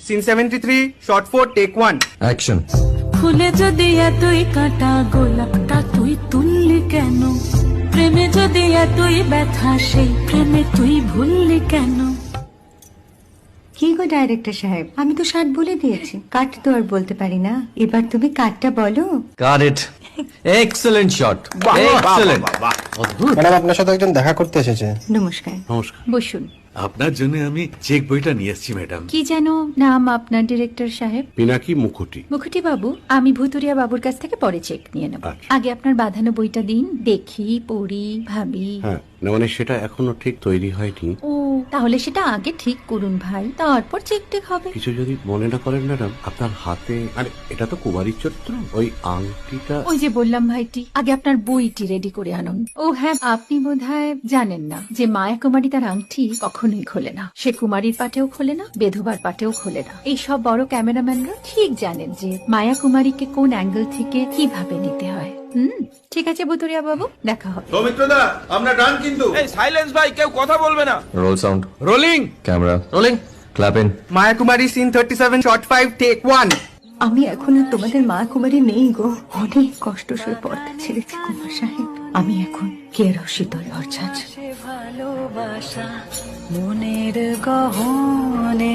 Scene 73 short 4 take 1 action. ফুলে যদি এতই কাটা গোলাপটা তুই তুললি কেন? প্রেমে যদি এতই ব্যথা সেই প্রেমে তুই ভুললি কেন? কি গো ডাইরেক্টর সাহেব, আমি তো 60 বলে দিয়েছি, কাট তো আর বলতে পারি না, এবার তুমি কাটটা বলো। Got it. Excellent shot, excellent. Madam, আপনার সাথে একজন দেখা করতে এসেছে। নমস্কার। নমস্কার। বসুন। আপনার জন্য আমি চেক বইটা নিয়ে এসেছি ম্যাডাম। কি যেন নাম আপনার ডিরেক্টর সাহেব? পিনাকি মুখোটি। মুখুটি বাবু, আমি ভুতুরিয়া বাবুর কাছ থেকে পরে চেক নিয়ে নেব। আচ্ছা। আগে আপনার বাঁধানো বইটা দিন, দেখি, পড়ি, ভাবি। হ্যাঁ, না মানে সেটা এখনো ঠিক তৈরি হয়নি। ও, তাহলে সেটা আগে ঠিক করুন ভাই, তারপর চেক টেক হবে। কিছু যদি মনে না করেন ম্যাডাম, আপনার হাতে, আরে এটা তো কুমারীর চরিত্র, ওই আংটিটা। ওই যে বললাম ভাইটি, আগে আপনার বইটি রেডি করে আনুন। ও হ্যাঁ, আপনি বোধহয় জানেন না যে মায়া কুমারী তার আংটি কখনোই খোলে না। সে কুমারীর পাটেও খোলে না, বেধবার পাটেও খোলে না। এই সব বড় ক্যামেরাম্যানরা ঠিক জানেন যে মায়া কুমারীকে কোন অ্যাঙ্গেল থেকে কিভাবে নিতে হয়। ঠিক আছে ভুতুরিয়া বাবু, দেখা হবে। সৌমিত্রদা, আমরা ডান কিন্তু। এই সাইলেন্স ভাই, কেউ কথা বলবে না। Roll sound, rolling. Camera rolling, clap in. Maya Kumari scene 37 shot 5 take 1 আমি এখন আর তোমাদের মা কুমারী নেই গো, অনেক কষ্ট সয়ে পড়তে ছেড়েছি কুমার সাহেব। আমি এখন কেরো শীতল ভরছাছ। ভালোবাসা মনের গহনে